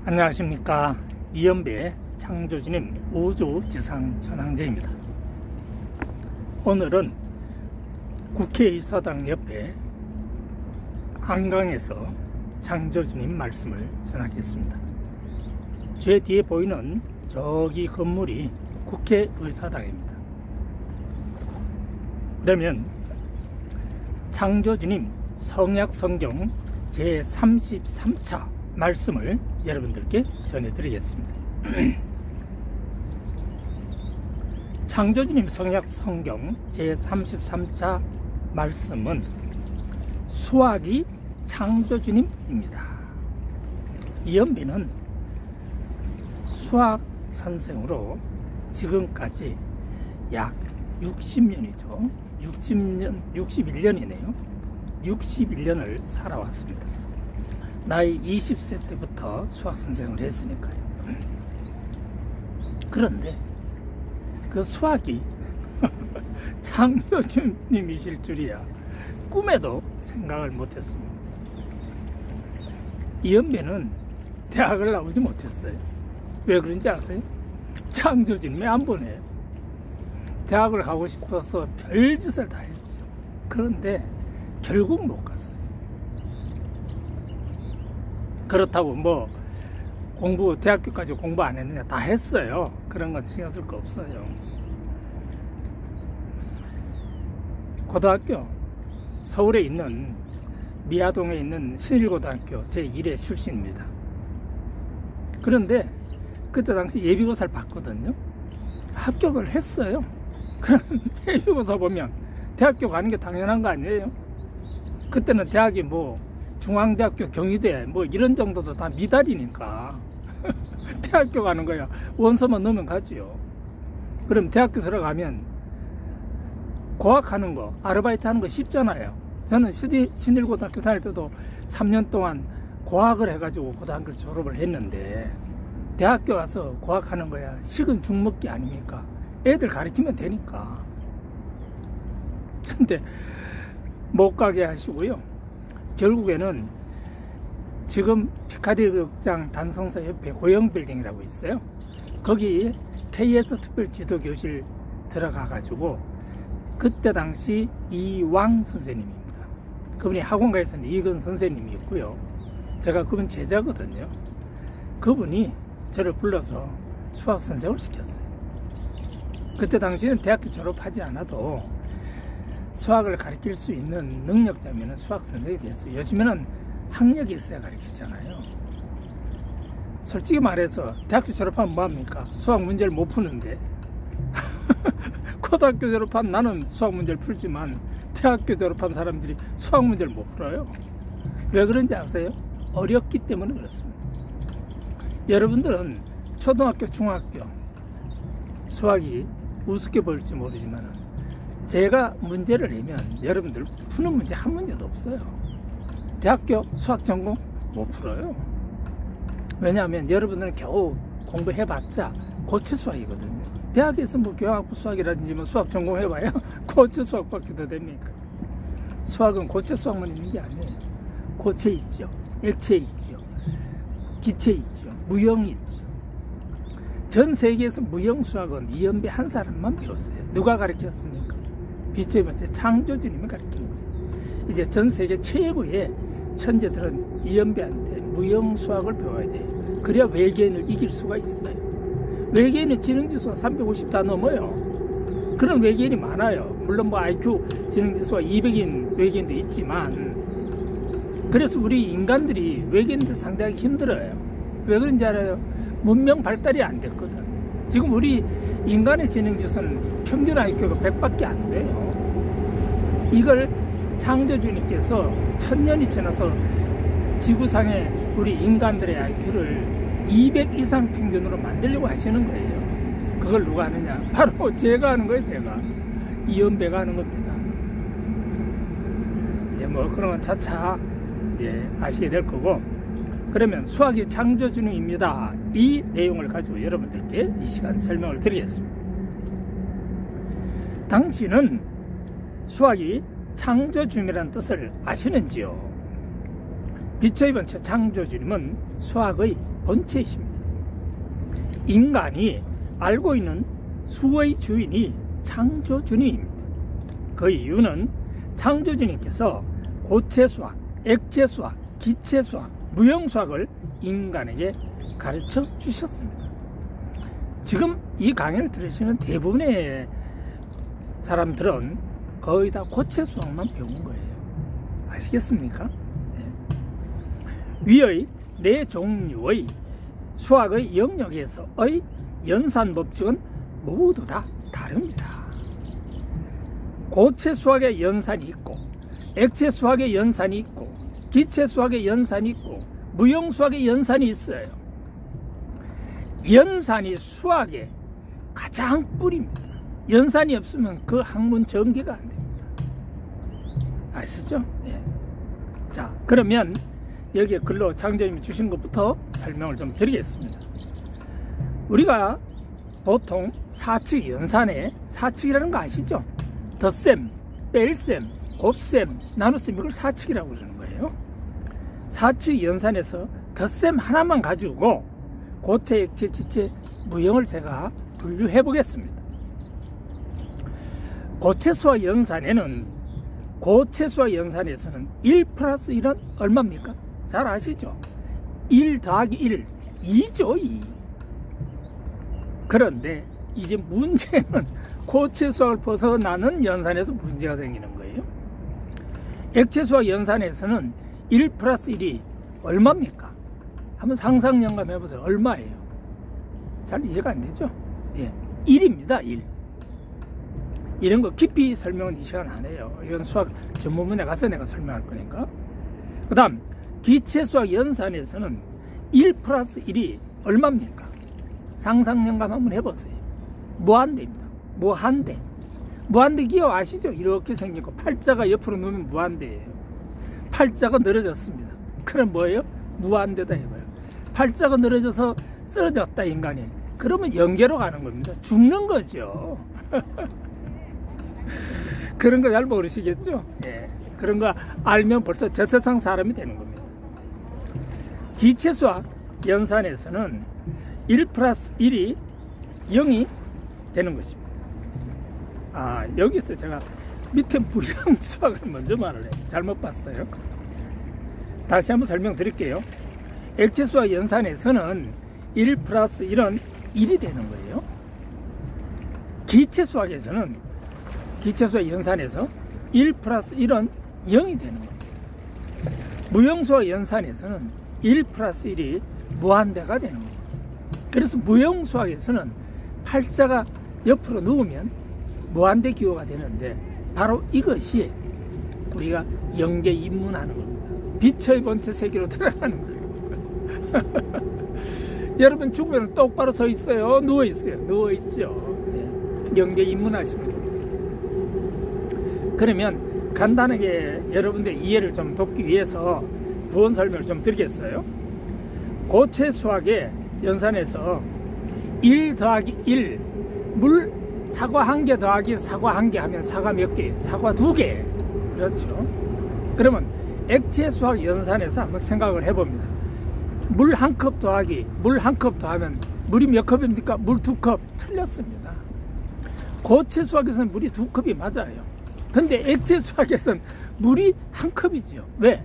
안녕하십니까. 이연배 창조주님 우주지상천왕제입니다. 오늘은 국회의사당 옆에 한강에서 창조주님 말씀을 전하겠습니다. 제 뒤에 보이는 저기 건물이 국회의사당입니다. 그러면 창조주님 성약성경 제33차 말씀을 여러분들께 전해드리겠습니다. 창조주님 성약성경 제33차 말씀은 수학이 창조주님입니다. 이연비는 수학 선생으로 지금까지 약 60년이죠. 61년이네요. 61년을 살아왔습니다. 나이 20세 때부터 수학 선생을 했으니까요. 그런데 그 수학이 창조주님이실 줄이야 꿈에도 생각을 못했습니다. 이연배는 대학을 나오지 못했어요. 왜 그런지 아세요? 창조주님이 안 보내요. 대학을 가고 싶어서 별짓을 다 했죠. 그런데 결국 못 갔어요. 그렇다고 뭐 대학교까지 공부 안 했느냐, 다 했어요. 그런 건 신경 쓸 거 없어요. 고등학교 서울에 있는 미아동에 있는 신일고등학교 제1회 출신입니다. 그런데 그때 당시 예비고사를 봤거든요. 합격을 했어요. 그럼 예비고사 보면 대학교 가는 게 당연한 거 아니에요? 그때는 대학이 뭐 중앙대학교, 경희대 뭐 이런 정도도 다 미달이니까 대학교 가는 거야. 원서만 넣으면 가지요. 그럼 대학교 들어가면 고학하는 거, 아르바이트 하는 거 쉽잖아요. 저는 신일고등학교 다닐 때도 3년 동안 고학을 해가지고 고등학교 졸업을 했는데, 대학교 와서 고학하는 거야 식은 죽먹기 아닙니까? 애들 가르치면 되니까. 근데 못 가게 하시고요. 결국에는 지금 피카디 극장 단성사 옆에 고영빌딩이라고 있어요. 거기 KS 특별지도교실 들어가가지고 그때 당시 이왕 선생님입니다. 그분이 학원가에서는 이근 선생님이 있고요. 제가 그분 제자거든요. 그분이 저를 불러서 수학 선생을 시켰어요. 그때 당시에는 대학교 졸업하지 않아도 수학을 가르칠 수 있는 능력자면 수학 선생이 됐어요. 요즘에는 학력이 있어야 가르치잖아요. 솔직히 말해서 대학교 졸업하면 뭐합니까? 수학 문제를 못 푸는데 고등학교 졸업한 나는 수학 문제를 풀지만 대학교 졸업한 사람들이 수학 문제를 못 풀어요. 왜 그런지 아세요? 어렵기 때문에 그렇습니다. 여러분들은 초등학교, 중학교 수학이 우습게 보일지 모르지만 제가 문제를 내면 여러분들 푸는 문제 한 문제도 없어요. 대학교 수학 전공 못 풀어요. 왜냐하면 여러분들은 겨우 공부해봤자 고체 수학이거든요. 대학에서 뭐 교양학부 수학이라든지 뭐 수학 전공해봐야 고체 수학밖에 더 됩니까? 수학은 고체 수학만 있는 게 아니에요. 고체 있죠, 액체 있죠, 기체 있죠, 무형이 있죠. 전 세계에서 무형 수학은 이연배 한 사람만 배웠어요. 누가 가르쳤습니까? 빛의 번째 창조주님이 가르친 거예요. 이제 전 세계 최고의 천재들은 이연배한테 무형 수학을 배워야 돼요. 그래야 외계인을 이길 수가 있어요. 외계인의 지능지수가 350 다 넘어요. 그런 외계인이 많아요. 물론 뭐 IQ 지능지수가 200인 외계인도 있지만, 그래서 우리 인간들이 외계인들 상대하기 힘들어요. 왜 그런지 알아요? 문명 발달이 안 됐거든. 지금 우리 인간의 지능지수는 평균 IQ가 100밖에 안 돼요. 이걸 창조주님께서 1000년이 지나서 지구상의 우리 인간들의 IQ를 200 이상 평균으로 만들려고 하시는 거예요. 그걸 누가 하느냐? 바로 제가 하는 거예요. 제가 이연배가 하는 겁니다. 이제 뭐 그런 건 차차 이제 아시게 될 거고, 그러면 수학이 창조주님입니다. 이 내용을 가지고 여러분들께 이 시간 설명을 드리겠습니다. 당신은 수학이 창조주님이라는 뜻을 아시는지요? 빛의 본체 창조주님은 수학의 본체이십니다. 인간이 알고 있는 수의 주인이 창조주님입니다. 그 이유는 창조주님께서 고체수학, 액체수학, 기체수학, 무형수학을 인간에게 가르쳐 주셨습니다. 지금 이 강의를 들으시는 대부분의 사람들은 거의 다 고체수학만 배운 거예요. 아시겠습니까? 네. 위의 네 종류의 수학의 영역에서의 연산법칙은 모두 다 다릅니다. 고체수학의 연산이 있고, 액체수학의 연산이 있고, 기체수학의 연산이 있고, 무형수학의 연산이 있어요. 연산이 수학의 가장 뿌리입니다. 연산이 없으면 그 학문 전개가 안 됩니다. 아시죠? 네. 자, 그러면 여기에 글로 창조님이 주신 것부터 설명을 좀 드리겠습니다. 우리가 보통 사칙 연산에, 사칙이라는 거 아시죠? 덧셈, 뺄셈, 곱셈, 나눗셈, 이걸 사칙이라고 그러는 거예요. 사칙 연산에서 덧셈 하나만 가지고 고체, 액체, 기체, 무형을 제가 분류해 보겠습니다. 고체수학 연산에서는 1 플러스 1은 얼마입니까? 잘 아시죠? 1 더하기 1, 2죠, 2. 그런데 이제 문제는 고체수학을 벗어나는 연산에서 문제가 생기는 거예요. 액체수학 연산에서는 1 플러스 1이 얼마입니까? 한번 상상 영감해 보세요. 얼마예요? 잘 이해가 안 되죠? 예, 1입니다. 1. 이런 거 깊이 설명은 이 시간 안 해요. 이건 수학 전문문에 가서 내가 설명할 거니까. 그 다음 기체수학 연산에서는 1 플러스 1이 얼마입니까? 상상 영감 한번 해보세요. 무한대입니다. 무한대. 무한대 기호 아시죠? 이렇게 생기고 팔자가 옆으로 놓으면 무한대예요. 팔자가 늘어졌습니다. 그럼 뭐예요? 무한대다 이거예요. 팔자가 늘어져서 쓰러졌다 인간이. 그러면 영계로 가는 겁니다. 죽는 거죠. 그런 거 잘 모르시겠죠? 예. 그런 거 알면 벌써 저 세상 사람이 되는 겁니다. 기체수학 연산에서는 1 플러스 1이 0이 되는 것입니다. 아, 여기서 제가 밑에 무형수학을 먼저 말을 해요. 잘못 봤어요. 다시 한번 설명드릴게요. 액체수학 연산에서는 1 플러스 1은 1이 되는 거예요. 기체수학 연산에서 1 플러스 1은 0이 되는 겁니다. 무형수학 연산에서는 1 플러스 1이 무한대가 되는 겁니다. 그래서 무형수학에서는 팔자가 옆으로 누우면 무한대 기호가 되는데 바로 이것이 우리가 영계 입문하는 겁니다. 빛의 본체 세계로 들어가는 거예요. 여러분 죽으면 똑바로 서 있어요? 누워 있어요? 누워 있죠. 네. 영계 입문하십니다. 그러면 간단하게 여러분들 이해를 좀 돕기 위해서 부원 설명을 좀 드리겠어요. 고체 수학의 연산에서 1 더하기 1, 물 사과 1개 더하기 사과 1개 하면 사과 몇 개? 사과 2개. 그렇죠. 그러면 액체 수학 연산에서 한번 생각을 해봅니다. 물 1컵 더하기 물 1컵 더하면 물이 몇 컵입니까? 물 2컵. 틀렸습니다. 고체 수학에서는 물이 2컵이 맞아요. 근데 액체 수학에서는 물이 1컵이죠. 왜?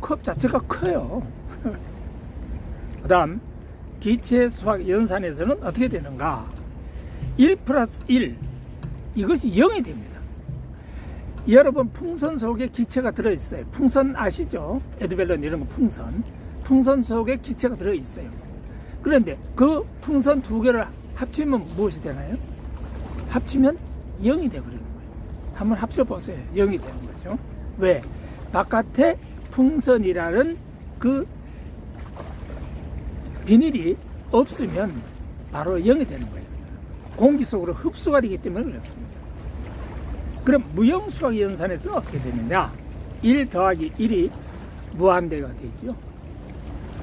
컵 자체가 커요. 그 다음 기체 수학 연산에서는 어떻게 되는가? 1 플러스 1 이것이 0이 됩니다. 여러분 풍선 속에 기체가 들어있어요. 풍선 아시죠? 에드벨론 이런 거 풍선 속에 기체가 들어있어요. 그런데 그 풍선 2개를 합치면 무엇이 되나요? 합치면 0이 되버리는 거예요. 한번 합쳐보세요. 0이 되는 거죠. 왜? 바깥에 풍선이라는 그 비닐이 없으면 바로 0이 되는 거예요. 공기 속으로 흡수가 되기 때문에 그렇습니다. 그럼 무형수학 연산에서는 어떻게 되느냐? 1 더하기 1이 무한대가 되죠.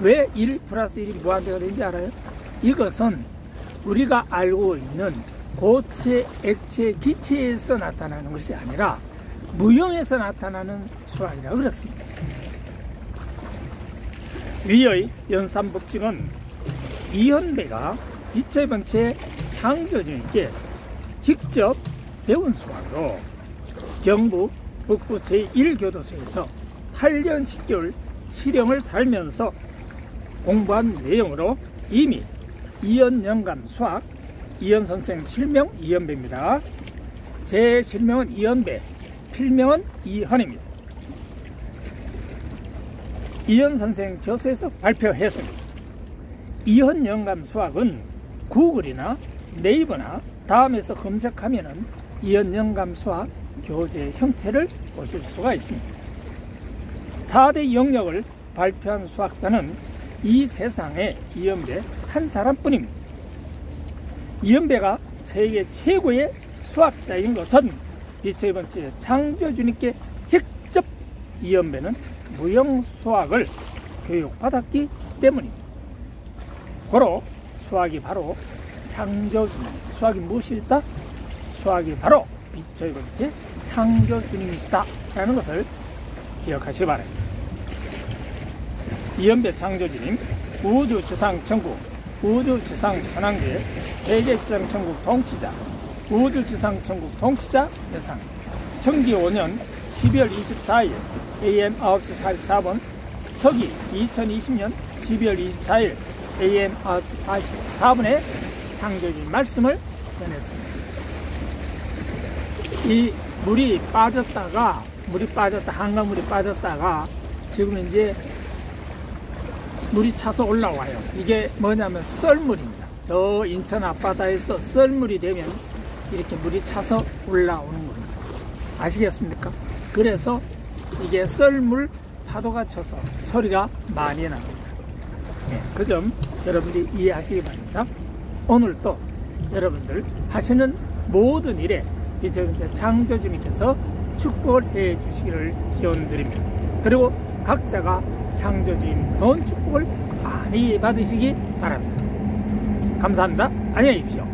왜 1 플러스 1이 무한대가 되는지 알아요? 이것은 우리가 알고 있는 고체, 액체, 기체에서 나타나는 것이 아니라 무형에서 나타나는 수학이라고 그렇습니다. 위의 연산법칙은 이현배가 빛의 번째 창조주님께 직접 배운 수학으로 경북 북부 제1교도소에서 8년 10개월 실형을 살면서 공부한 내용으로 이미 이현 영감 수학, 이현 선생 실명 이현배입니다. 제 실명은 이현배, 필명은 이헌입니다. 이현 선생 저서에서 발표했습니다. 이현 영감 수학은 구글이나 네이버나 다음에서 검색하면은 이현 영감 수학 교재 형태를 보실 수가 있습니다. 4대 영역을 발표한 수학자는 이 세상에 이현배 한 사람뿐입니다. 이현배가 세계 최고의 수학자인 것은 빛의 번째 창조주님께 직접 이현배는 무형수학을 교육받았기 때문입니다. 고로 수학이 바로 창조주님, 수학이 무엇이다? 수학이 바로 빛의 번째 창조주님이시다 라는 것을 기억하시기 바랍니다. 이현배 창조주님, 우주지상천국, 우주지상천왕제, 세계지상천국 통치자, 우주지상천국 통치자 여상, 청기 5년 12월 24일 AM 9시 44분, 서기 2020년 12월 24일 AM 9시 44분에 창조주님 말씀을 전했습니다. 이 물이 빠졌다가 한강물이 빠졌다가 지금 이제 물이 차서 올라와요. 이게 뭐냐면 썰물입니다. 저 인천 앞바다에서 썰물이 되면 이렇게 물이 차서 올라오는 겁니다. 아시겠습니까? 그래서 이게 썰물 파도가 쳐서 소리가 많이 납니다. 그 점 여러분들이 이해하시기 바랍니다. 오늘 또 여러분들 하시는 모든 일에 빛의 번째 창조주님께서 축복을 해 주시기를 기원드립니다. 그리고 각자가 창조주님 돈 축복을 많이 받으시기 바랍니다. 감사합니다. 안녕히 계십시오.